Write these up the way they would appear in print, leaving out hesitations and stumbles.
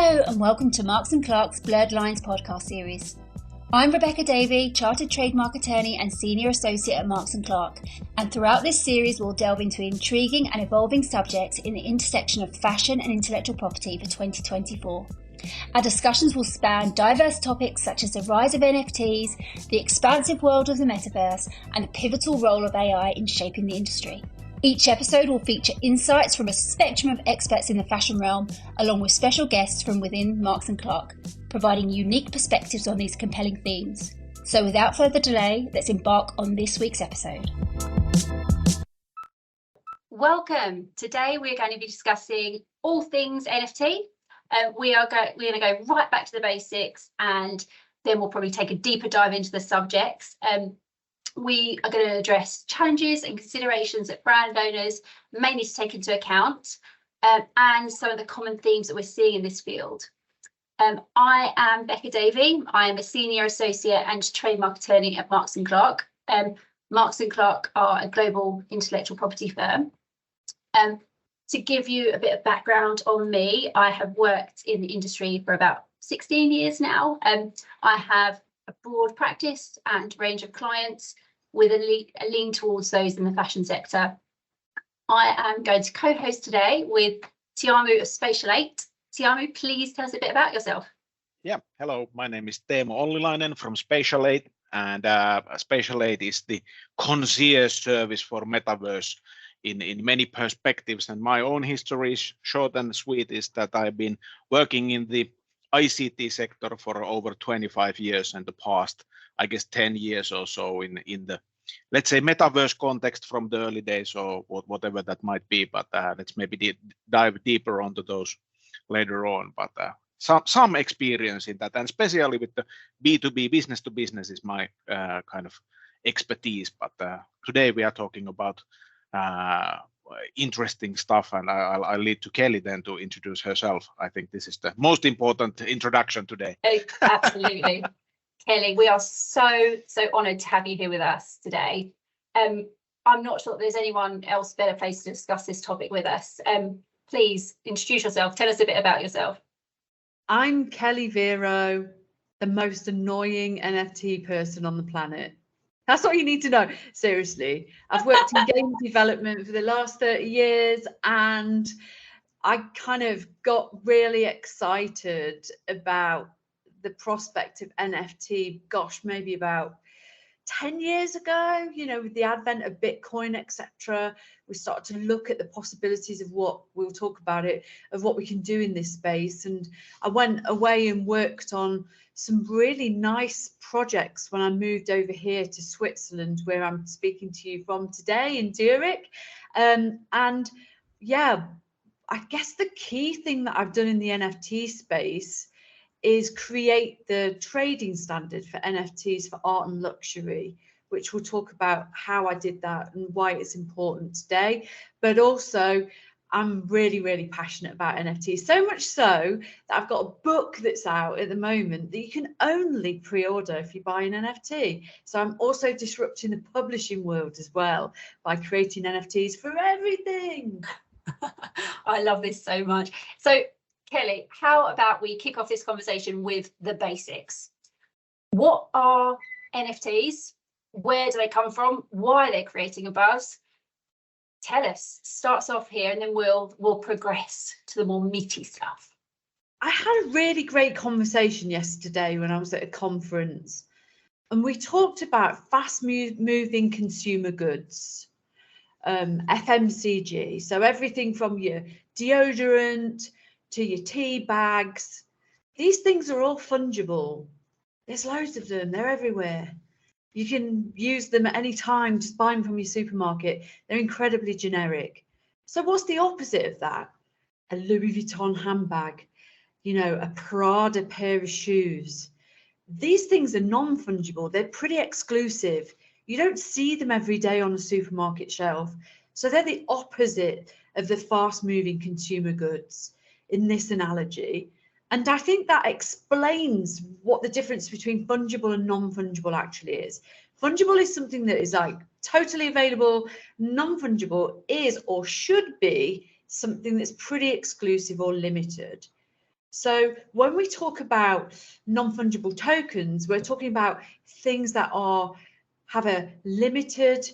Hello and welcome to Marks & Clark's Blurred Lines podcast series. I'm Robecca Davey, Chartered Trademark Attorney and Senior Associate at Marks & Clark, and throughout this series we'll delve into intriguing and evolving subjects in the intersection of fashion and intellectual property for 2024. Our discussions will span diverse topics such as the rise of NFTs, the expansive world of the metaverse, and the pivotal role of AI in shaping the industry. Each episode will feature insights from a spectrum of experts in the fashion realm, along with special guests from within Marks & Clark, providing unique perspectives on these compelling themes. So without further delay, let's embark on this week's episode. Welcome. Today we're going to be discussing all things NFT. We're going to go right back to the basics, and then we'll probably take a deeper dive into the subjects. We are going to address challenges and considerations that brand owners may need to take into account, and some of the common themes that we're seeing in this field. I am Becca Davey. I am a Senior Associate and Trademark Attorney at Marks & Clark. Marks & Clark are a global intellectual property firm. To give you a bit of background on me, I have worked in the industry for about 16 years now. I have a broad practice and range of clients with a lean towards those in the fashion sector. I am going to co-host today with Teemu of Spatial 8. Teemu, please tell us a bit about yourself. Yeah, hello, my name is Teemu Ollilainen from Spatial 8, and Spatial 8 is the concierge service for Metaverse in many perspectives. And my own history is short and sweet, is that I've been working in the ICT sector for over 25 years, and the past, I guess, 10 years or so in the, let's say, metaverse context from the early days, or whatever that might be. But let's maybe dive deeper onto those later on. But some experience in that, and especially with the B2B, business to business, is my kind of expertise. But today we are talking about interesting stuff, and I'll leave to Kelly then to introduce herself. I think this is the most important introduction today. Absolutely. Kelly, we are so honoured to have you here with us today. I'm not sure that there's anyone else better placed to discuss this topic with us. Please introduce yourself. Tell us a bit about yourself. I'm Kelly Vero, the most annoying NFT person on the planet. That's what you need to know. Seriously, I've worked in game development for the last 30 years, and I kind of got really excited about the prospect of NFT, gosh, maybe about 10 years ago, with the advent of Bitcoin, etc. We started to look at the possibilities of what we'll talk about it, of what we can do in this space. And I went away and worked on some really nice projects when I moved over here to Switzerland, where I'm speaking to you from today in Zurich. And yeah, I guess the key thing that I've done in the NFT space is create the trading standard for NFTs for art and luxury, which we'll talk about how I did that and why it's important today. But also, I'm really, really passionate about NFTs, so much so that I've got a book that's out at the moment that you can only pre-order if you buy an NFT. So I'm also disrupting the publishing world as well by creating NFTs for everything. I love this so much. So Kelly, how about we kick off this conversation with the basics? What are NFTs? Where do they come from? Why are they creating a buzz? Tell us. Starts off here, and then we'll progress to the more meaty stuff. I had a really great conversation yesterday when I was at a conference, and we talked about fast-moving consumer goods, FMCG. So everything from your deodorant to your tea bags. These things are all fungible. There's loads of them. They're everywhere. You can use them at any time, just buy them from your supermarket. They're incredibly generic. So what's the opposite of that? A Louis Vuitton handbag, a Prada pair of shoes. These things are non-fungible. They're pretty exclusive. You don't see them every day on a supermarket shelf. So they're the opposite of the fast-moving consumer goods in this analogy. And I think that explains what the difference between fungible and non-fungible actually is. Fungible is something that is like totally available. Non-fungible is or should be something that's pretty exclusive or limited. So when we talk about non-fungible tokens, we're talking about things that have a limited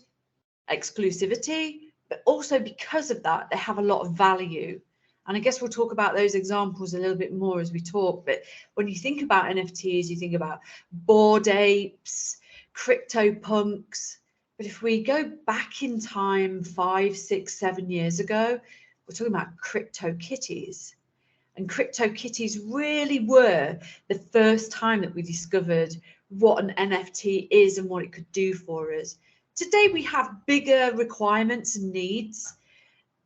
exclusivity, but also because of that, they have a lot of value. And I guess we'll talk about those examples a little bit more as we talk. But when you think about NFTs, you think about Bored Apes, CryptoPunks. But if we go back in time 5, 6, 7 years ago, we're talking about CryptoKitties. And CryptoKitties really were the first time that we discovered what an NFT is and what it could do for us. Today we have bigger requirements and needs,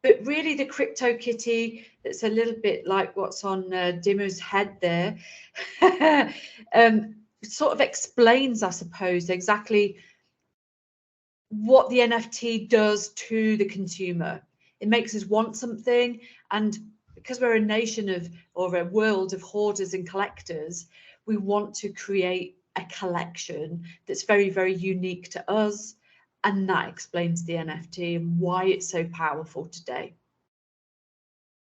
but really the CryptoKitty, that's a little bit like what's on Dimmer's head there, sort of explains, I suppose, exactly what the NFT does to the consumer. It makes us want something, and because we're a nation of, or a world of hoarders and collectors, we want to create a collection that's very, very unique to us. And that explains the NFT and why it's so powerful today.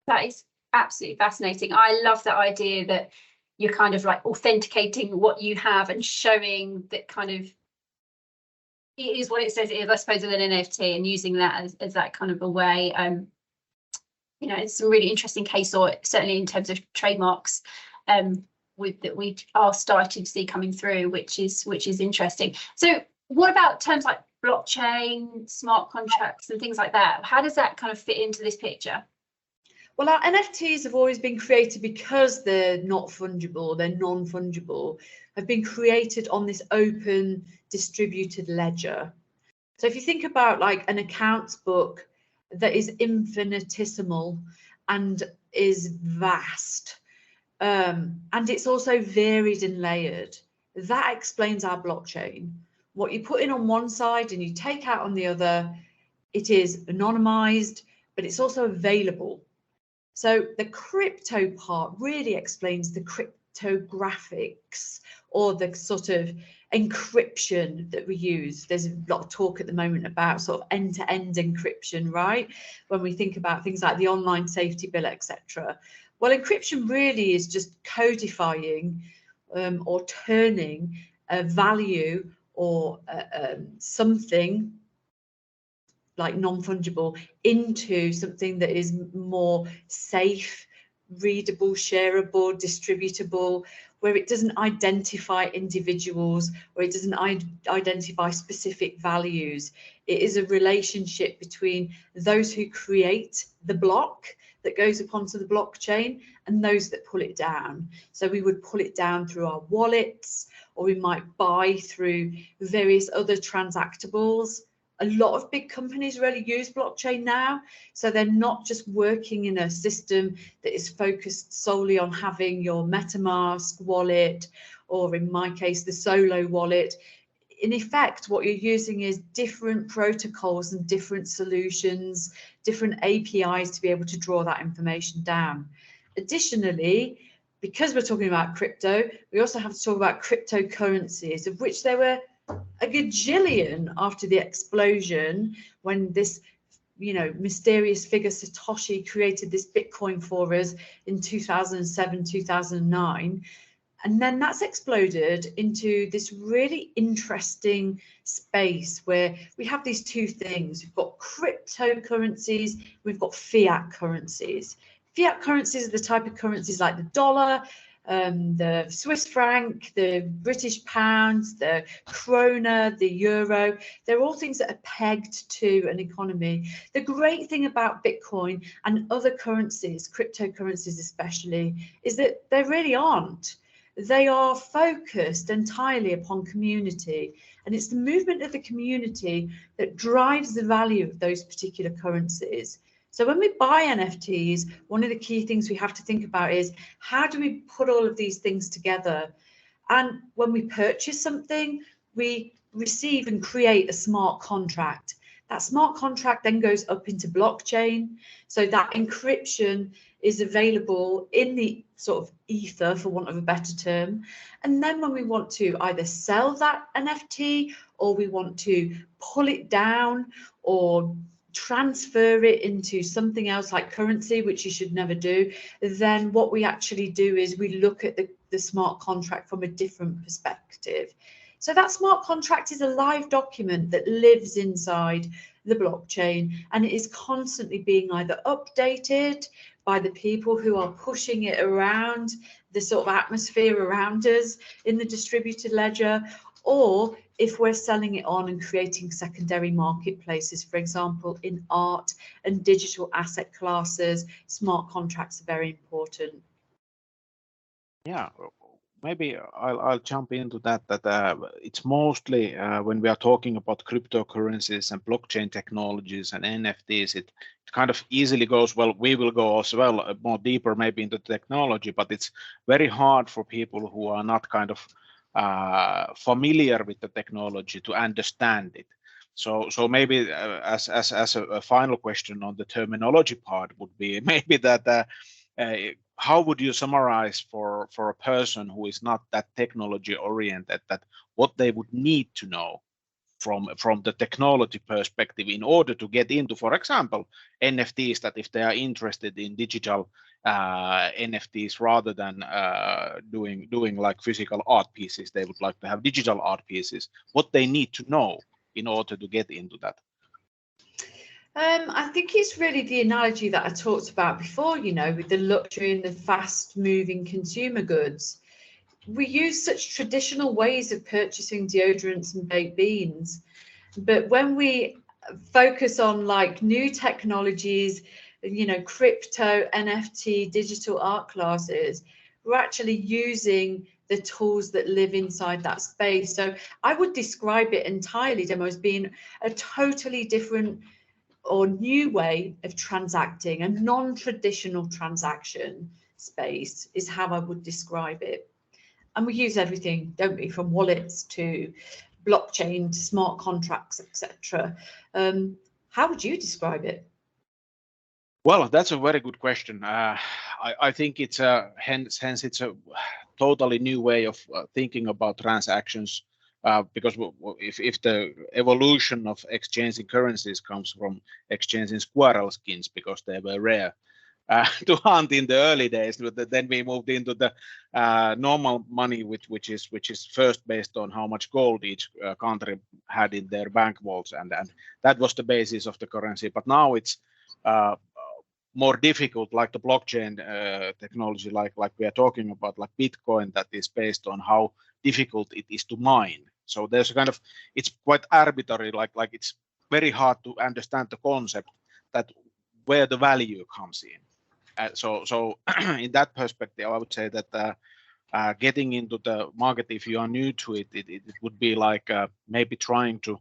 That is absolutely fascinating. I love that idea that you're kind of like authenticating what you have and showing that kind of it is what it says it is, I suppose, with an NFT, and using that as that kind of a way. You know, it's a really interesting case, or certainly in terms of trademarks, that we are starting to see coming through, which is interesting. So what about terms like blockchain, smart contracts and things like that? How does that kind of fit into this picture? Well, our NFTs have always been created because they're not fungible, they're non-fungible, have been created on this open distributed ledger. So if you think about like an accounts book that is infinitesimal and is vast, and it's also varied and layered, that explains our blockchain. What you put in on one side and you take out on the other, it is anonymized, but it's also available. So the crypto part really explains the cryptographics, or the sort of encryption that we use. There's a lot of talk at the moment about sort of end-to-end encryption, right? When we think about things like the online safety bill, etc. Well, encryption really is just codifying or turning a value or something like non-fungible into something that is more safe, readable, shareable, distributable, where it doesn't identify individuals, or it doesn't identify specific values. It is a relationship between those who create the block that goes up onto the blockchain and those that pull it down. So we would pull it down through our wallets, or we might buy through various other transactables. A lot of big companies really use blockchain now, so they're not just working in a system that is focused solely on having your MetaMask wallet, or in my case, the Solo wallet. In effect, what you're using is different protocols and different solutions, different APIs to be able to draw that information down. Additionally, because we're talking about crypto, we also have to talk about cryptocurrencies, of which there were a gajillion after the explosion, when this, you know, mysterious figure Satoshi created this Bitcoin for us in 2007, 2009. And then that's exploded into this really interesting space where we have these two things. We've got cryptocurrencies, we've got fiat currencies. Fiat currencies are the type of currencies like the dollar, the Swiss franc, the British pound, the krona, the euro. They're all things that are pegged to an economy. The great thing about Bitcoin and other currencies, cryptocurrencies especially, is that they really aren't. They are focused entirely upon community, and it's the movement of the community that drives the value of those particular currencies. So when we buy NFTs, one of the key things we have to think about is, how do we put all of these things together? And when we purchase something, we receive and create a smart contract. That smart contract then goes up into blockchain. So that encryption is available in the sort of ether, for want of a better term. And then when we want to either sell that NFT, or we want to pull it down, or transfer it into something else like currency, which you should never do, then what we actually do is we look at the smart contract from a different perspective. So that smart contract is a live document that lives inside the blockchain, and it is constantly being either updated by the people who are pushing it around the sort of atmosphere around us in the distributed ledger, or if we're selling it on and creating secondary marketplaces, for example, in art and digital asset classes, smart contracts are very important. Yeah, maybe I'll jump into that. It's mostly when we are talking about cryptocurrencies and blockchain technologies and NFTs, it kind of easily goes, well, we will go as well more deeper maybe into technology, but it's very hard for people who are not kind of familiar with the technology to understand it. So maybe as a final question on the terminology part would be maybe that how would you summarize for a person who is not that technology oriented, that what they would need to know from the technology perspective in order to get into, for example, NFTs, that if they are interested in digital NFTs rather than doing like physical art pieces, they would like to have digital art pieces, what they need to know in order to get into that? I think it's really the analogy that I talked about before, you know, with the luxury and the fast moving consumer goods. We use such traditional ways of purchasing deodorants and baked beans, but when we focus on like new technologies, you know, crypto, NFT, digital art classes, we're actually using the tools that live inside that space. So I would describe it entirely, Demo, as being a totally different or new way of transacting. A non-traditional transaction space is how I would describe it. And we use everything, don't we, from wallets to blockchain to smart contracts, etc. How would you describe it? Well, that's a very good question. I think it's hence it's a totally new way of thinking about transactions, because if the evolution of exchanging currencies comes from exchanging squirrel skins because they were rare to hunt in the early days, then we moved into the normal money, which is first based on how much gold each country had in their bank vaults, and that was the basis of the currency. But now it's more difficult, like the blockchain technology, like we are talking about, like Bitcoin, that is based on how difficult it is to mine. So there's a kind of, it's quite arbitrary, like it's very hard to understand the concept that where the value comes in. So in that perspective, I would say that getting into the market, if you are new to it, it would be like maybe trying to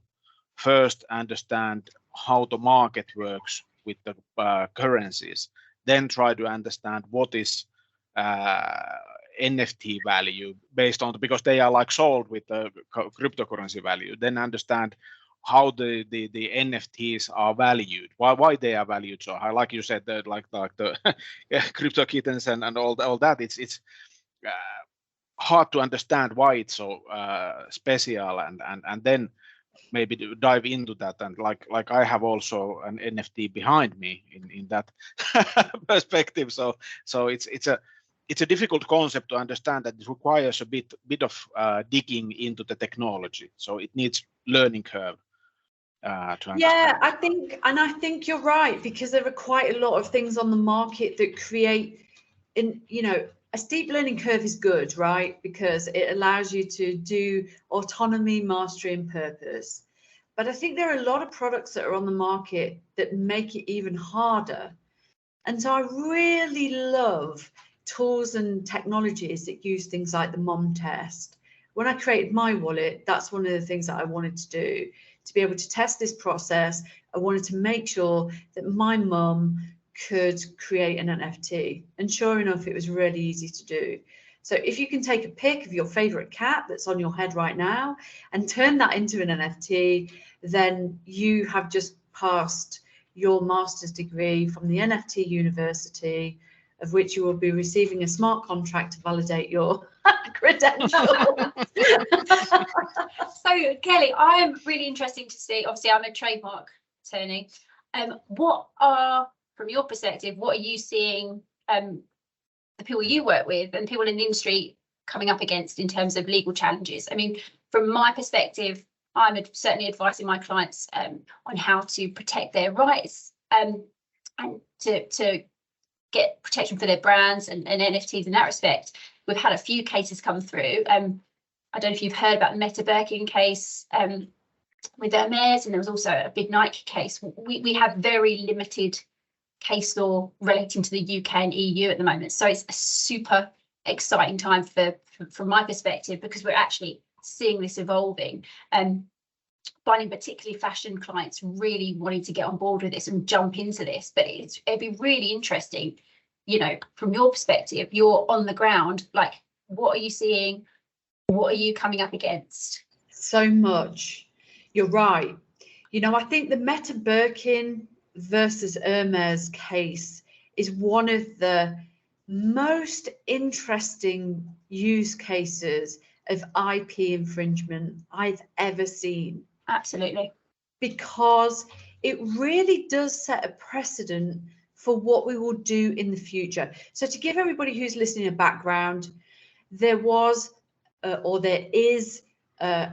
first understand how the market works with the currencies, then try to understand what is NFT value based on, because they are like sold with the cryptocurrency value, then understand how the NFTs are valued, why they are valued so high. Like you said, that like the crypto kittens and all that, it's hard to understand why it's so special, and then maybe to dive into that. And like I have also an NFT behind me in that perspective. So it's a difficult concept to understand, that it requires a bit of digging into the technology. So it needs learning curve to understand. Yeah, I think you're right, because there are quite a lot of things on the market that create, a steep learning curve is good, right? Because it allows you to do autonomy, mastery, and purpose. But I think there are a lot of products that are on the market that make it even harder. And so I really love tools and technologies that use things like the mom test. When I created my wallet, that's one of the things that I wanted to do, to be able to test this process. I wanted to make sure that my mum could create an NFT, and sure enough, it was really easy to do. So if you can take a pic of your favorite cat that's on your head right now and turn that into an NFT, then you have just passed your master's degree from the NFT University, of which you will be receiving a smart contract to validate your credentials. So Kelly, I'm really interested to see, obviously I'm a trademark attorney. What are, from your perspective, what are you seeing the people you work with and people in the industry coming up against in terms of legal challenges? I mean, from my perspective, I'm certainly advising my clients on how to protect their rights and to get protection for their brands and NFTs in that respect. We've had a few cases come through. I don't know if you've heard about the Metabirkin case with Hermes, and there was also a big Nike case. We have very limited case law relating to the UK and EU at the moment. So it's a super exciting time from my perspective, because we're actually seeing this evolving. Finding particularly fashion clients really wanting to get on board with this and jump into this. But it'd be really interesting, you know, from your perspective, you're on the ground, like, what are you seeing? What are you coming up against? So much. You're right. You know, I think the Metabirkin versus Hermes case is one of the most interesting use cases of IP infringement I've ever seen. Absolutely. Because it really does set a precedent for what we will do in the future. So to give everybody who's listening a background, there was or there is a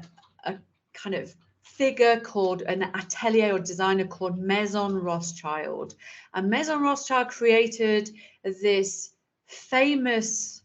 kind of figure called an atelier or designer called Maison Rothschild. And Maison Rothschild created this famous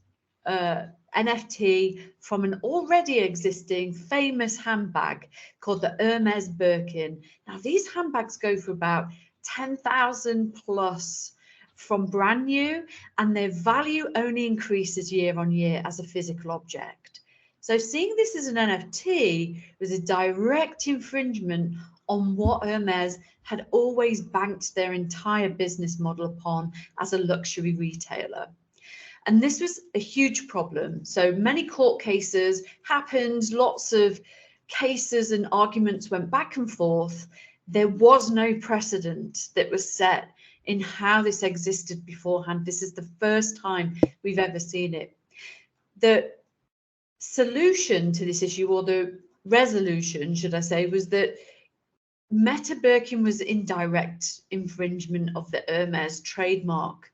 NFT from an already existing famous handbag called the Hermes Birkin. Now, these handbags go for about 10,000 plus from brand new, and their value only increases year on year as a physical object. So seeing this as an NFT was a direct infringement on what Hermes had always banked their entire business model upon as a luxury retailer. And this was a huge problem. So many court cases happened, lots of cases and arguments went back and forth. There was no precedent that was set in how this existed beforehand. This is the first time we've ever seen it. The solution to this issue, or the resolution, should I say, was that Metabirkin was in direct infringement of the Hermes trademark,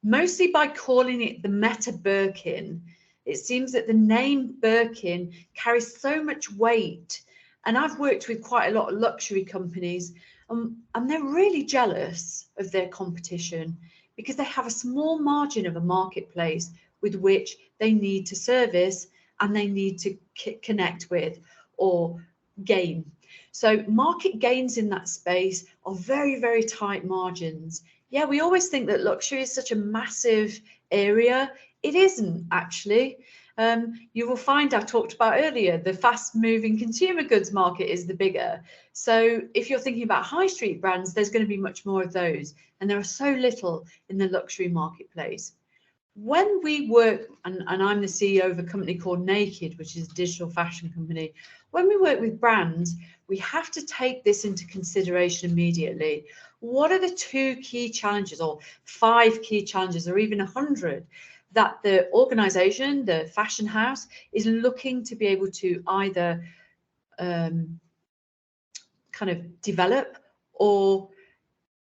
mostly by calling it the Metabirkin. It seems that the name Birkin carries so much weight, and I've worked with quite a lot of luxury companies, and they're really jealous of their competition because they have a small margin of a marketplace with which they need to service and they need to connect with or gain. So market gains in that space are very, very tight margins. Yeah, we always think that luxury is such a massive area. It isn't actually. You will find, I talked about earlier, the fast moving consumer goods market is the bigger. So if you're thinking about high street brands, there's going to be much more of those. And there are so little in the luxury marketplace. When we work, and I'm the CEO of a company called Naked, which is a digital fashion company. When we work with brands, we have to take this into consideration immediately. What are the 2 key challenges, or 5 key challenges, or even 100 that the organization, the fashion house, is looking to be able to either kind of develop or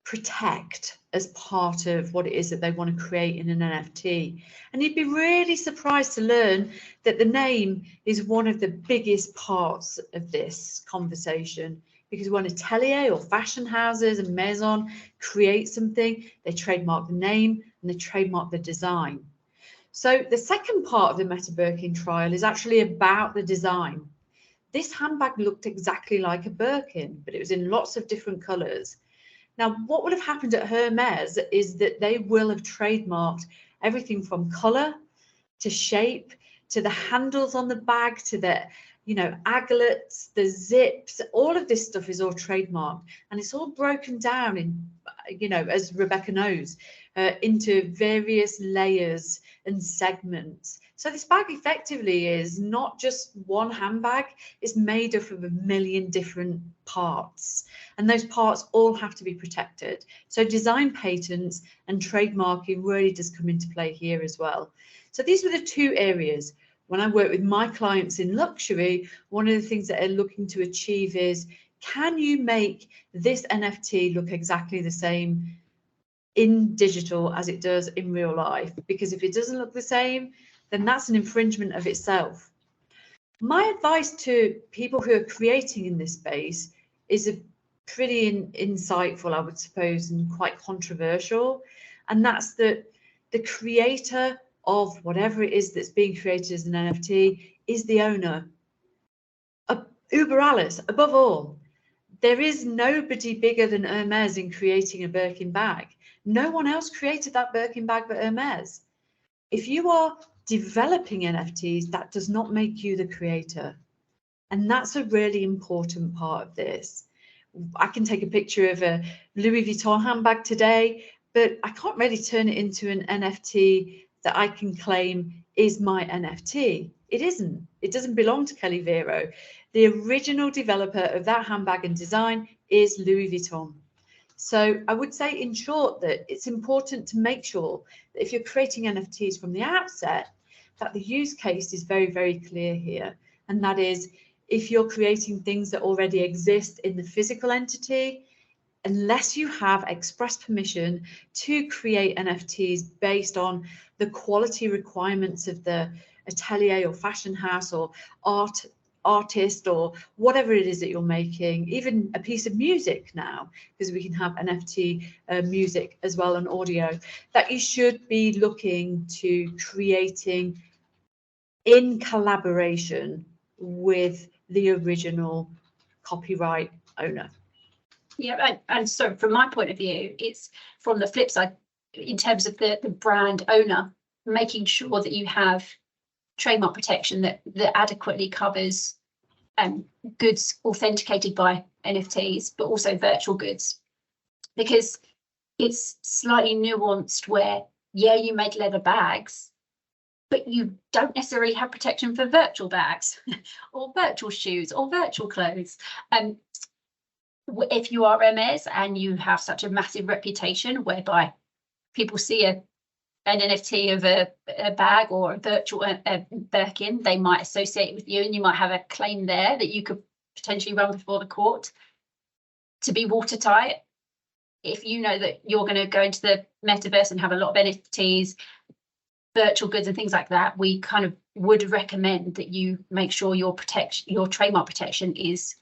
protect as part of what it is that they want to create in an NFT? And you'd be really surprised to learn that the name is one of the biggest parts of this conversation, because when atelier or fashion houses and maison create something, they trademark the name and they trademark the design. So the second part of the Metabirkin trial is actually about the design. This handbag looked exactly like a Birkin, but it was in lots of different colors. Now, what would have happened at Hermes is that they will have trademarked everything from color to shape to the handles on the bag to the, you know, aglets, the zips. All of this stuff is all trademarked, and it's all broken down in, you know, as Rebecca knows, into various layers and segments. So this bag effectively is not just one handbag, it's made up of a million different parts, and those parts all have to be protected. So design patents and trademarking really does come into play here as well. So these were the 2 areas. When I work with my clients in luxury, one of the things that they're looking to achieve is can you make this NFT look exactly the same in digital as it does in real life? Because if it doesn't look the same, then that's an infringement of itself. My advice to people who are creating in this space is a pretty insightful, I would suppose, and quite controversial. And that's that the creator of whatever it is that's being created as an NFT is the owner. Uber alles, above all. There is nobody bigger than Hermes in creating a Birkin bag. No one else created that Birkin bag but Hermes. If you are developing NFTs, that does not make you the creator. And that's a really important part of this. I can take a picture of a Louis Vuitton handbag today, but I can't really turn it into an NFT that I can claim is my NFT. It isn't. It doesn't belong to Kelly Vero. The original developer of that handbag and design is Louis Vuitton. So I would say, in short, that it's important to make sure that if you're creating NFTs from the outset, that the use case is very, very clear here. And that is, if you're creating things that already exist in the physical entity, unless you have express permission to create NFTs based on the quality requirements of the atelier or fashion house or artist or whatever it is that you're making, even a piece of music now, because we can have NFT music as well and audio, that you should be looking to creating in collaboration with the original copyright owner. Yeah, and so from my point of view, it's from the flip side, in terms of the brand owner, making sure that you have trademark protection that adequately covers goods authenticated by NFTs, but also virtual goods, because it's slightly nuanced where, yeah, you make leather bags, but you don't necessarily have protection for virtual bags or virtual shoes or virtual clothes. If you are Hermes and you have such a massive reputation whereby people see an NFT of a bag or a virtual Birkin, they might associate it with you, and you might have a claim there that you could potentially run before the court to be watertight. If you know that you're going to go into the metaverse and have a lot of NFTs, virtual goods and things like that, we kind of would recommend that you make sure your trademark protection is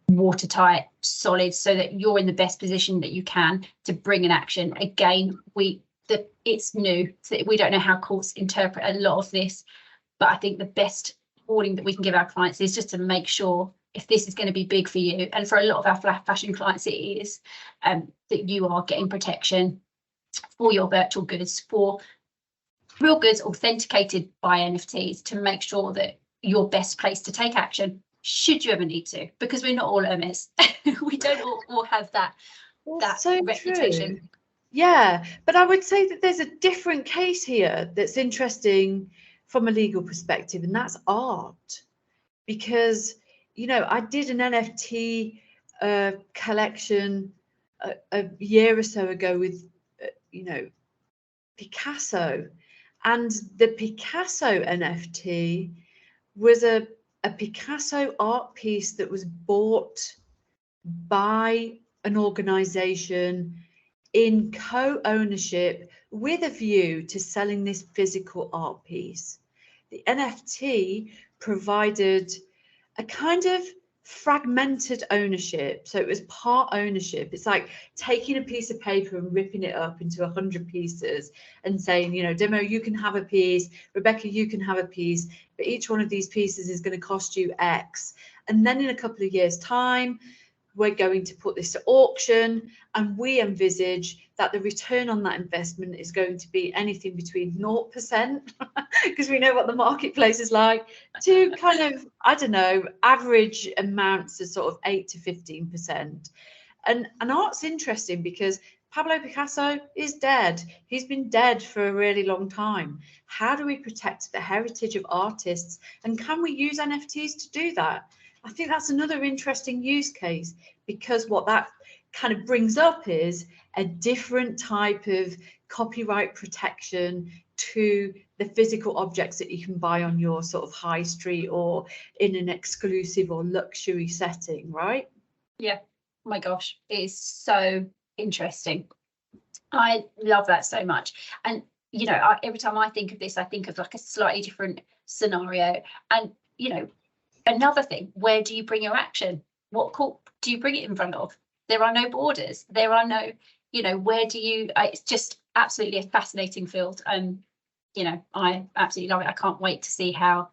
watertight, solid, so that you're in the best position that you can to bring an action. Again, it's new, so we don't know how courts interpret a lot of this, but I think the best warning that we can give our clients is just to make sure, if this is going to be big for you, and for a lot of our flat fashion clients it is, that you are getting protection for your virtual goods, for real goods authenticated by NFTs, to make sure that you're best placed to take action should you ever need to, because we're not all Hermes. We don't all have that so reputation. True. Yeah, but I would say that there's a different case here that's interesting from a legal perspective, and that's art. Because, you know, I did an NFT collection a year or so ago with, you know, Picasso, and the Picasso NFT was a Picasso art piece that was bought by an organization in co-ownership with a view to selling this physical art piece. The NFT provided a kind of fragmented ownership. So it was part ownership. It's like taking a piece of paper and ripping it up into 100 pieces and saying, you know, Demo, you can have a piece, Rebecca, you can have a piece, but each one of these pieces is going to cost you X. And then in a couple of years' time, we're going to put this to auction, and we envisage that the return on that investment is going to be anything between 0%, because we know what the marketplace is like, to kind of, I don't know, average amounts of sort of 8 to 15%. And art's interesting because Pablo Picasso is dead. He's been dead for a really long time. How do we protect the heritage of artists, and can we use NFTs to do that? I think that's another interesting use case, because what that kind of brings up is a different type of copyright protection to the physical objects that you can buy on your sort of high street or in an exclusive or luxury setting, right? Yeah. Oh my gosh, it is so interesting. I love that so much. And, you know, every time I think of this, I think of like a slightly different scenario. And, you know, another thing, where do you bring your action? What court do you bring it in front of? There are no borders. There are no, you know, where do you, it's just absolutely a fascinating field. You know, I absolutely love it. I can't wait to see how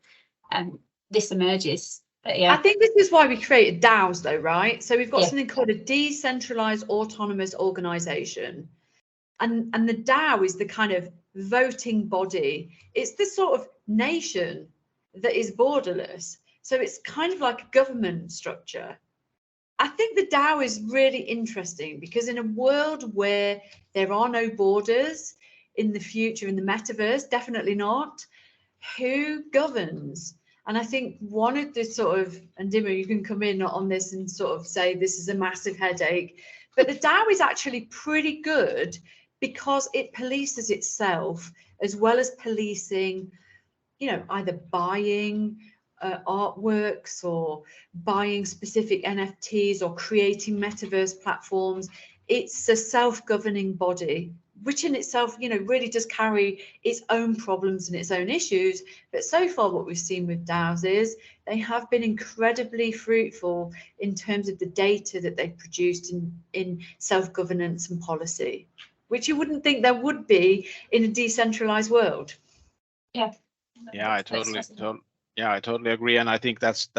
this emerges. But yeah. I think this is why we created DAOs though, right? So we've got Yeah. something called a decentralized autonomous organization. And the DAO is the kind of voting body. It's the sort of nation that is borderless. So it's kind of like a government structure. I think the DAO is really interesting because in a world where there are no borders in the future, in the metaverse, definitely not, who governs? And I think one of the sort of, and Teemu, you can come in on this and sort of say this is a massive headache, but the DAO is actually pretty good because it polices itself as well as policing, you know, either buying artworks or buying specific NFTs or creating metaverse platforms. It's a self-governing body, which in itself, you know, really does carry its own problems and its own issues. But so far what we've seen with DAOs is they have been incredibly fruitful in terms of the data that they've produced in self-governance and policy, which you wouldn't think there would be in a decentralized world. Yeah. Yeah, I totally agree, and I think that's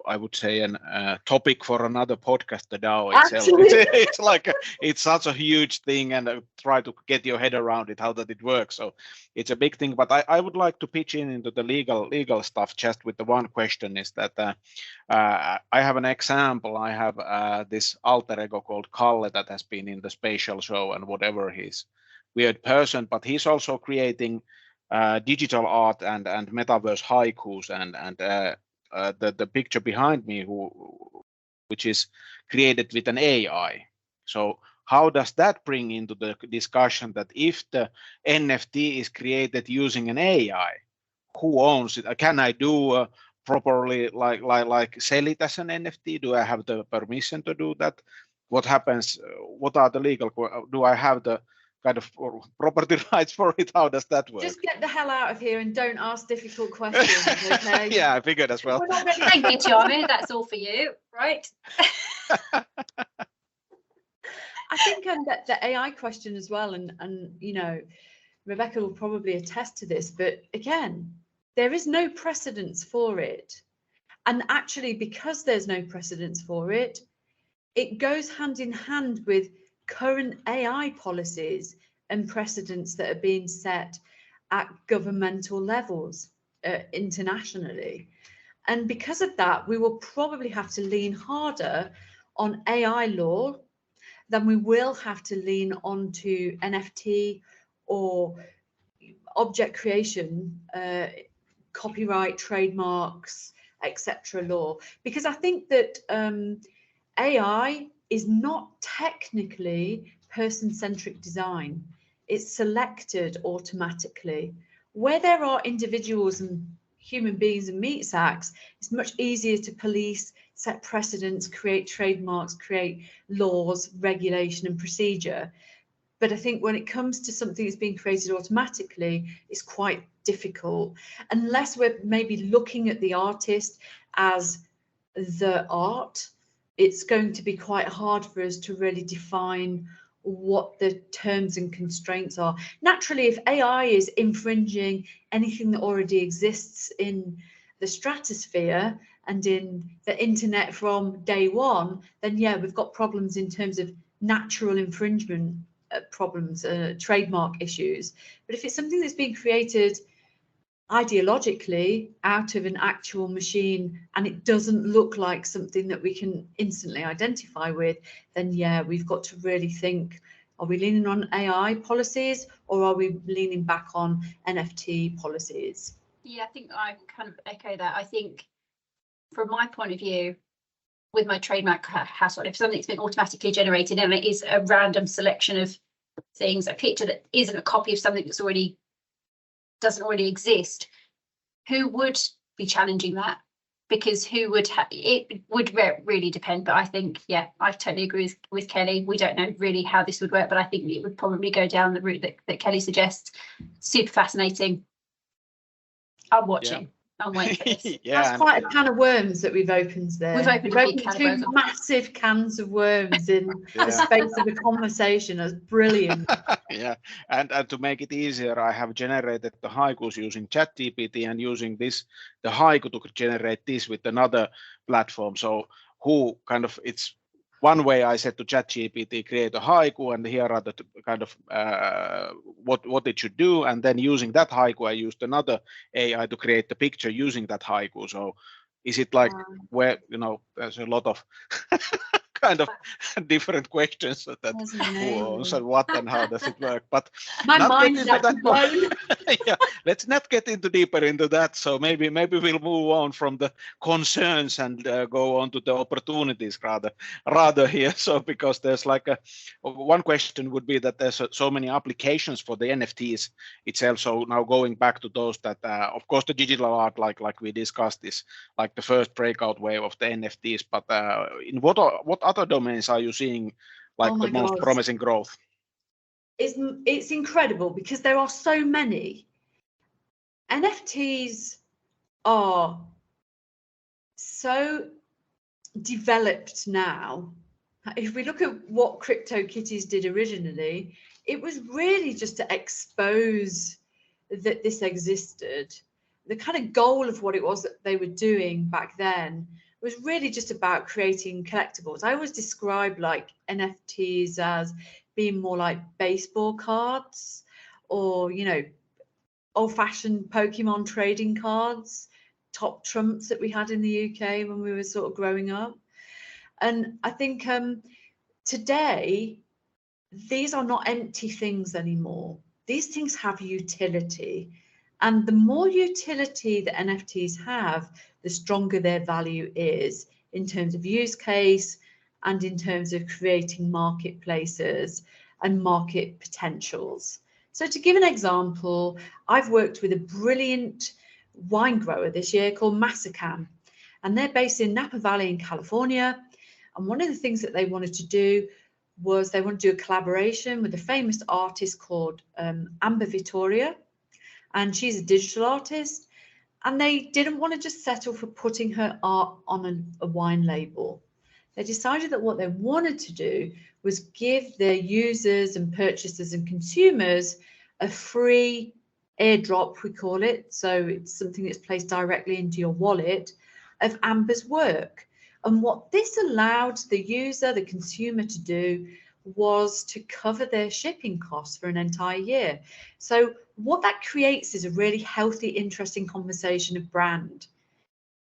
I would say an topic for another podcast. The DAO itself, it's like it's such a huge thing, and try to get your head around it, how that it works. So it's a big thing. But I would like to pitch into the legal stuff just with the one question is that I have an example. I have this alter ego called Kalle that has been in the spatial show and whatever. He's weird person, but he's also creating digital art and metaverse haikus and the picture behind me which is created with an AI. So how does that bring into the discussion that if the NFT is created using an AI, who owns it? Can I do properly like sell it as an NFT? Do I have the permission to do that? What happens? What are the legal? Do I have the kind of property rights for it? How does that work? Just get the hell out of here and don't ask difficult questions, okay? Yeah, I figured as well. Thank you, Charmy. That's all for you, right? I think that the AI question as well, and you know, Robecca will probably attest to this, but again, there is no precedence for it. And actually, because there's no precedence for it, it goes hand in hand with current AI policies and precedents that are being set at governmental levels internationally. And because of that, we will probably have to lean harder on AI law than we will have to lean onto NFT or object creation, copyright, trademarks, etc. law. Because I think that AI is not technically person-centric design. It's selected automatically. Where there are individuals and human beings and meat sacks, it's much easier to police, set precedents, create trademarks, create laws, regulation and procedure. But I think when it comes to something that's being created automatically, it's quite difficult. Unless we're maybe looking at the artist as the art, it's going to be quite hard for us to really define what the terms and constraints are. Naturally, if AI is infringing anything that already exists in the stratosphere and in the internet from day one, then yeah, we've got problems in terms of natural infringement problems, trademark issues. But if it's something that's being created ideologically out of an actual machine and it doesn't look like something that we can instantly identify with, then yeah, we've got to really think, are we leaning on AI policies or are we leaning back on NFT policies? Yeah, I think I kind of echo that. I think from my point of view, with my trademark hassle, if something's been automatically generated and it is a random selection of things, a picture that isn't a copy of something that's doesn't already exist, who would be challenging that? because who would it would really depend. But I think, yeah, I totally agree with Kelly. We don't know really how this would work, but I think it would probably go down the route that Kelly suggests. Super fascinating. I'm watching. Yeah. I'm waiting for this. Yeah, That's quite a can of worms that we've opened there. We've opened a big can of two worms. massive cans of worms in Yeah. the space of a conversation. That's brilliant. Yeah, and to make it easier, I have generated the haikus using ChatGPT and using the haiku to generate this with another platform. So it's one way I said to ChatGPT, create a haiku, and here are the kind of what it should do, and then using that haiku, I used another AI to create the picture using that haiku. So is it like where there's a lot of kind of different questions that who owns and what and how does it work, but my mind is actually blown. Yeah, let's not get deeper into that. So maybe we'll move on from the concerns and go on to the opportunities rather here. So because there's like one question would be that there's so many applications for the NFTs itself. So now going back to those that of course the digital art, like we discussed, is like the first breakout wave of the NFTs, but in what other domains are you seeing like the most promising growth? It's incredible because there are so many. NFTs are so developed now. If we look at what CryptoKitties did originally, it was really just to expose that this existed. The kind of goal of what it was that they were doing back then was really just about creating collectibles. I always describe like NFTs as being more like baseball cards, or old-fashioned Pokemon trading cards, top trumps that we had in the UK when we were sort of growing up. And I think today these are not empty things anymore. These things have utility, and the more utility that NFTs have, the stronger their value is in terms of use case and in terms of creating marketplaces and market potentials. So to give an example, I've worked with a brilliant wine grower this year called Masacan, and they're based in Napa Valley in California. And one of the things that they wanted to do was they want to do a collaboration with a famous artist called Amber Vittoria, and she's a digital artist. And they didn't want to just settle for putting her art on a wine label. They decided that what they wanted to do was give their users and purchasers and consumers a free airdrop, we call it. So it's something that's placed directly into your wallet of Amber's work. And what this allowed the user, the consumer, to do was to cover their shipping costs for an entire year. So what that creates is a really healthy, interesting conversation of brand.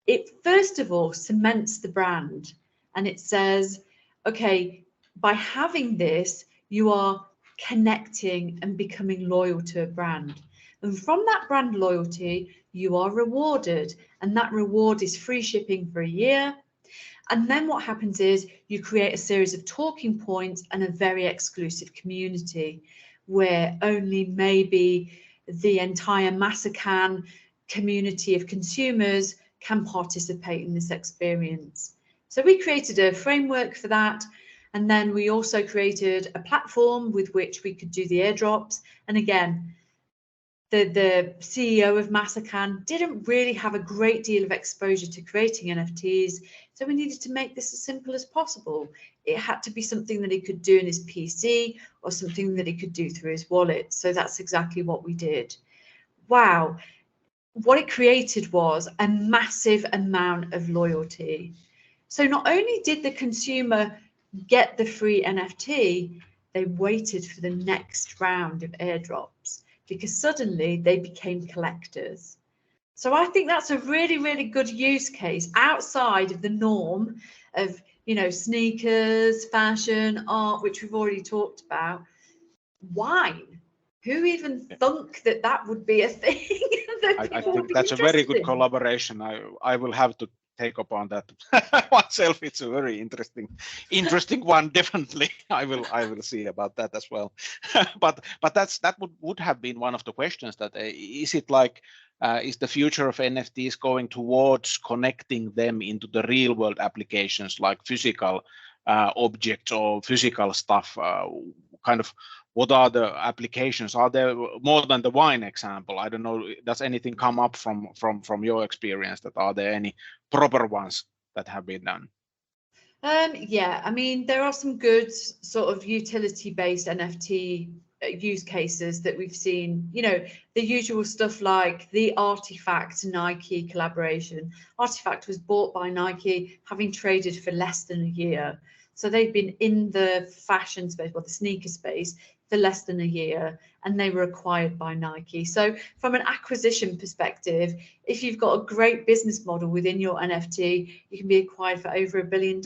It first of all cements the brand, and it says, okay, by having this, you are connecting and becoming loyal to a brand. And from that brand loyalty, you are rewarded, and that reward is free shipping for a year. And then what happens is you create a series of talking points and a very exclusive community where only maybe the entire Masacan community of consumers can participate in this experience. So we created a framework for that. And then we also created a platform with which we could do the airdrops. And again, the CEO of Masacan didn't really have a great deal of exposure to creating NFTs. So we needed to make this as simple as possible. It had to be something that he could do in his PC or something that he could do through his wallet. So that's exactly what we did. Wow. What it created was a massive amount of loyalty. So not only did the consumer get the free NFT, they waited for the next round of airdrops because suddenly they became collectors. So I think that's a really, really good use case outside of the norm of, sneakers, fashion, art, which we've already talked about. Wine. Who even thunk that would be a thing? I think that's a very good collaboration. I will have to take up on that myself. It's a very interesting one. Definitely, I will see about that as well. but that would have been one of the questions. That is it like is the future of NFTs going towards connecting them into the real world applications like physical objects or physical stuff? Kind of what are the applications? Are there more than the wine example? I don't know. Does anything come up from your experience? That are there any proper ones that have been done? Yeah, I mean, there are some good sort of utility-based NFT use cases that we've seen. You know, the usual stuff like the Artifact Nike collaboration. Artifact was bought by Nike, having traded for less than a year. So they've been in the fashion space, well, the sneaker space, for less than a year, and they were acquired by Nike. So from an acquisition perspective, if you've got a great business model within your NFT, you can be acquired for over $1 billion.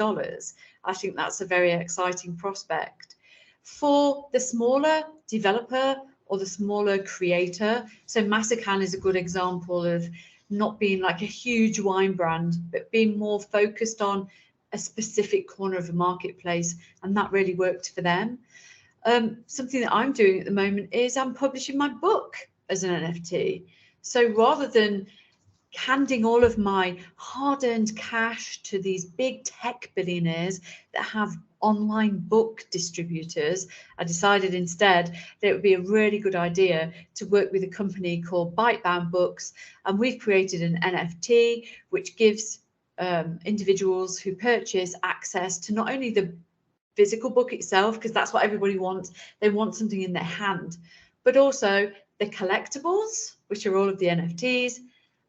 I think that's a very exciting prospect. For the smaller developer or the smaller creator, so Masakan is a good example of not being like a huge wine brand, but being more focused on a specific corner of the marketplace, and that really worked for them. Something that I'm doing at the moment is I'm publishing my book as an NFT. So rather than handing all of my hard-earned cash to these big tech billionaires that have online book distributors, I decided instead that it would be a really good idea to work with a company called Bytebound Books, and we've created an NFT which gives individuals who purchase access to not only the physical book itself, because that's what everybody wants, they want something in their hand, but also the collectibles, which are all of the NFTs,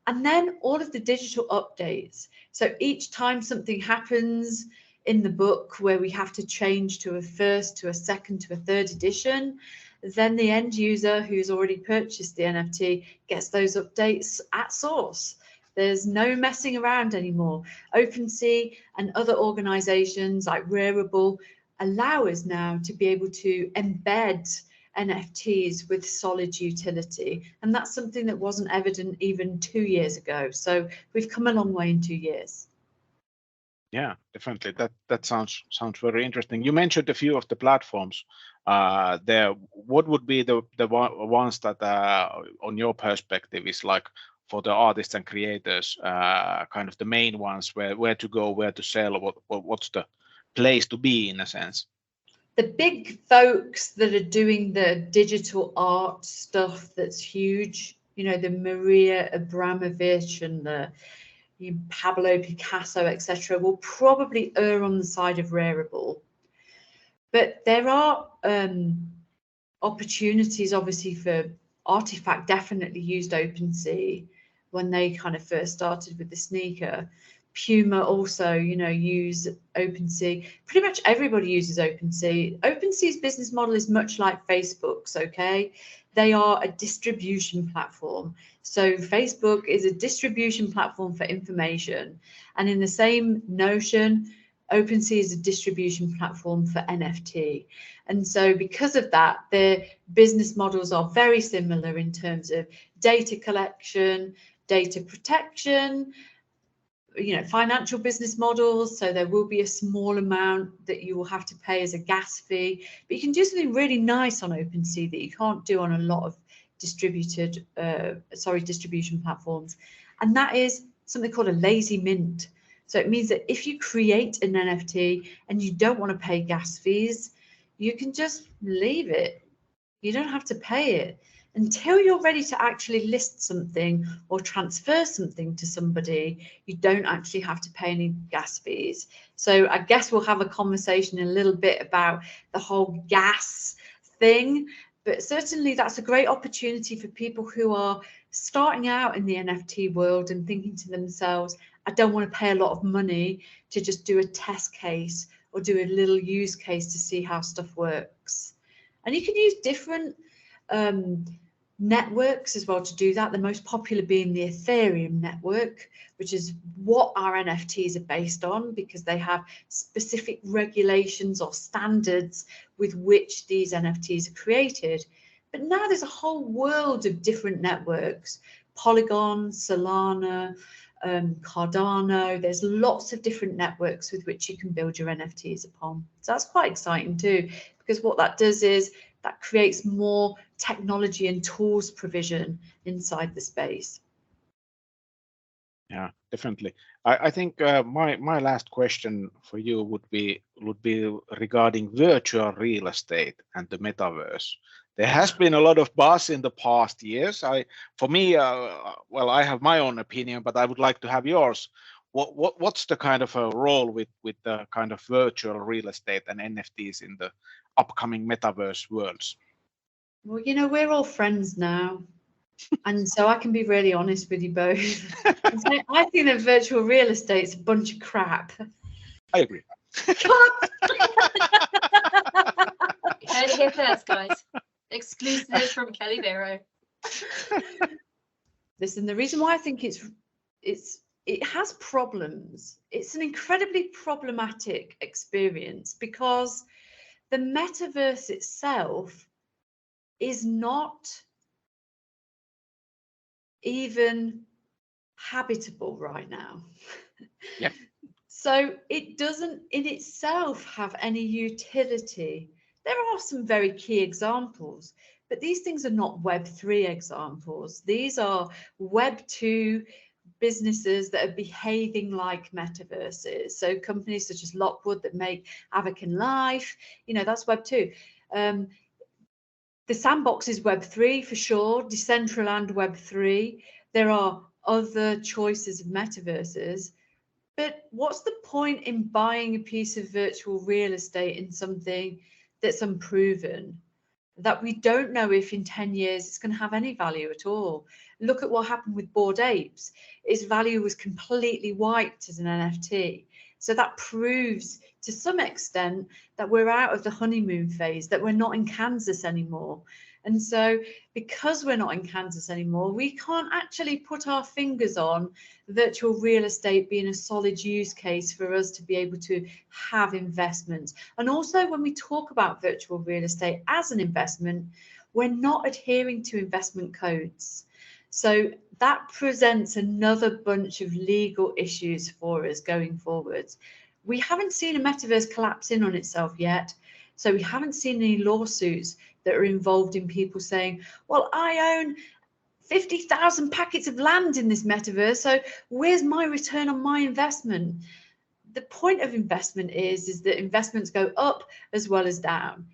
and then all of the digital updates. So each time something happens in the book where we have to change to a first, to a second, to a third edition, then the end user who's already purchased the NFT gets those updates at source. There's no messing around anymore. OpenSea and other organizations like Rarible allow us now to be able to embed NFTs with solid utility. And that's something that wasn't evident even 2 years ago. So we've come a long way in 2 years. Yeah, definitely. That sounds very interesting. You mentioned a few of the platforms there. What would be the ones that, on your perspective, is like for the artists and creators, kind of the main ones where to go, where to sell, what's the place to be in a sense? The big folks that are doing the digital art stuff that's huge, you know, the Maria Abramovich and the Pablo Picasso, etc., will probably err on the side of Rarible. But there are opportunities, obviously, for Artifact definitely used OpenSea when they kind of first started with the sneaker. Puma also, you know, use OpenSea. Pretty much everybody uses OpenSea. OpenSea's business model is much like Facebook's, okay? They are a distribution platform. So Facebook is a distribution platform for information. And in the same notion, OpenSea is a distribution platform for NFT. And so because of that, their business models are very similar in terms of data collection, data protection, you know, financial business models. So there will be a small amount that you will have to pay as a gas fee, but you can do something really nice on OpenSea that you can't do on a lot of distribution platforms. And that is something called a lazy mint. So it means that if you create an NFT and you don't want to pay gas fees, you can just leave it. You don't have to pay it. Until you're ready to actually list something or transfer something to somebody, you don't actually have to pay any gas fees. So I guess we'll have a conversation in a little bit about the whole gas thing, but certainly that's a great opportunity for people who are starting out in the NFT world and thinking to themselves, I don't want to pay a lot of money to just do a test case or do a little use case to see how stuff works. And you can use different networks as well to do that, the most popular being the Ethereum network, which is what our NFTs are based on, because they have specific regulations or standards with which these NFTs are created. But now there's a whole world of different networks, Polygon, Solana, Cardano. There's lots of different networks with which you can build your NFTs upon. So that's quite exciting too, because what that does is that creates more technology and tools provision inside the space. Yeah, definitely. I think my last question for you would be regarding virtual real estate and the metaverse. There has been a lot of buzz in the past years. For me, well, I have my own opinion, but I would like to have yours. What's the kind of a role with the kind of virtual real estate and NFTs in the upcoming metaverse worlds? Well, you know, we're all friends now. And so I can be really honest with you both. And so I think that virtual real estate's a bunch of crap. I agree. Heard it here first, guys. Exclusive from Kelly Vero. Listen, the reason why I think it has problems. It's an incredibly problematic experience because the metaverse itself is not even habitable right now. Yeah. So it doesn't in itself have any utility. There are some very key examples, but these things are not Web3 examples. These are Web2 businesses that are behaving like metaverses. So companies such as Lockwood that make Avakin Life, you know, that's Web2. The sandbox is Web3 for sure, Decentraland Web3. There are other choices of metaverses, but what's the point in buying a piece of virtual real estate in something that's unproven, that we don't know if in 10 years it's going to have any value at all? Look at what happened with Bored Apes. Its value was completely wiped as an NFT. So that proves to some extent that we're out of the honeymoon phase, that we're not in Kansas anymore. And so because we're not in Kansas anymore, we can't actually put our fingers on virtual real estate being a solid use case for us to be able to have investments. And also when we talk about virtual real estate as an investment, we're not adhering to investment codes. So that presents another bunch of legal issues for us going forward. We haven't seen a metaverse collapse in on itself yet. So we haven't seen any lawsuits that are involved in people saying, well, I own 50,000 packets of land in this metaverse, so where's my return on my investment? The point of investment is that investments go up as well as down.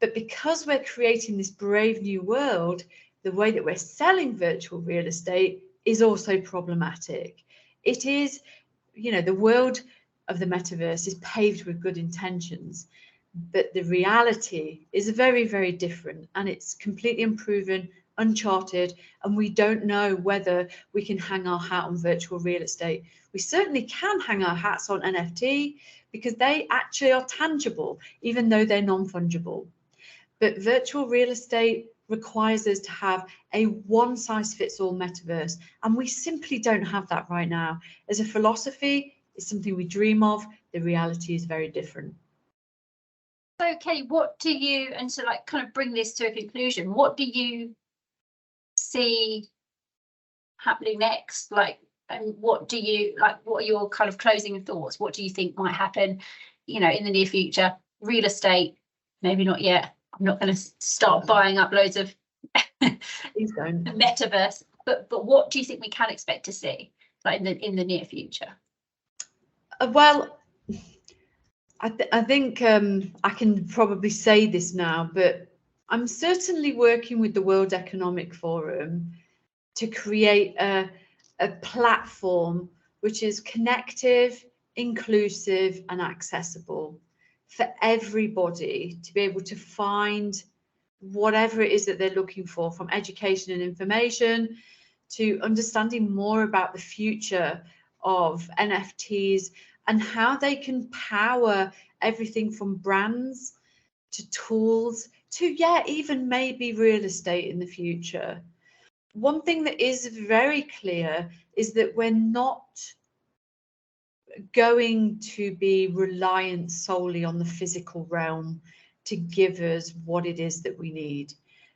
But because we're creating this brave new world, the way that we're selling virtual real estate is also problematic. It is, you know, the world of the metaverse is paved with good intentions, but the reality is very, very different, and it's completely unproven, uncharted, and we don't know whether we can hang our hat on virtual real estate. We certainly can hang our hats on NFT because they actually are tangible, even though they're non-fungible. But virtual real estate requires us to have a one-size-fits-all metaverse, and we simply don't have that right now. As a philosophy, it's something we dream of. The reality is very different. So, Kelly, what do you, and to like kind of bring this to a conclusion, what do you see happening next? Like, and what do you like? What are your kind of closing thoughts? What do you think might happen, you know, in the near future? Real estate, maybe not yet. I'm not going to start buying up loads of Please don't. metaverse, but what do you think we can expect to see, like in the near future? Well, I think I can probably say this now, but I'm certainly working with the World Economic Forum to create a platform which is connective, inclusive, and accessible for everybody to be able to find whatever it is that they're looking for, from education and information to understanding more about the future of NFTs and how they can power everything from brands to tools to, yeah, even maybe real estate in the future. One thing that is very clear is that we're not going to be reliant solely on the physical realm to give us what it is that we need.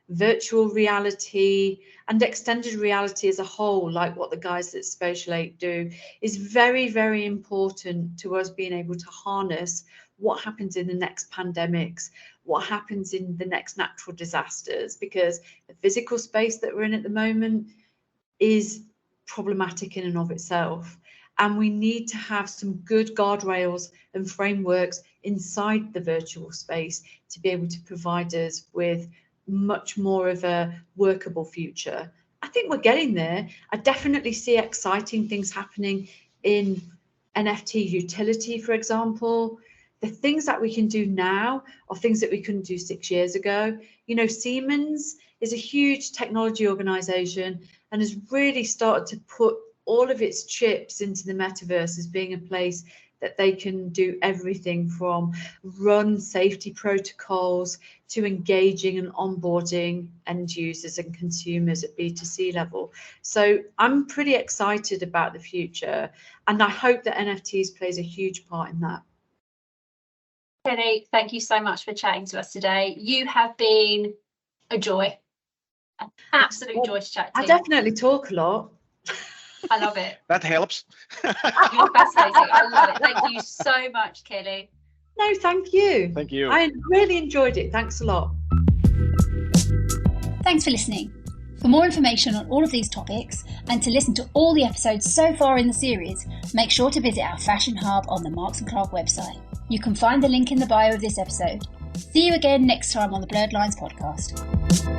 Virtual reality and extended reality as a whole, like what the guys at Spatial 8 do, is very, very important to us being able to harness what happens in the next pandemics, what happens in the next natural disasters, because the physical space that we're in at the moment is problematic in and of itself. And we need to have some good guardrails and frameworks inside the virtual space to be able to provide us with much more of a workable future. I think we're getting there. I definitely see exciting things happening in NFT utility, for example. The things that we can do now are things that we couldn't do 6 years ago. You know, Siemens is a huge technology organization and has really started to put all of its chips into the metaverse as being a place that they can do everything from run safety protocols to engaging and onboarding end users and consumers at B2C level. So I'm pretty excited about the future, and I hope that NFTs plays a huge part in that. Kelly, thank you so much for chatting to us today. You have been a joy, an absolute joy to chat to. I definitely talk a lot. I love it. That helps. You're fascinating. I love it. Thank you so much, Kelly. No, thank you. Thank you. I really enjoyed it. Thanks a lot. Thanks for listening. For more information on all of these topics and to listen to all the episodes so far in the series, make sure to visit our Fashion Hub on the Marks & Clark website. You can find the link in the bio of this episode. See you again next time on the Blurred Lines podcast.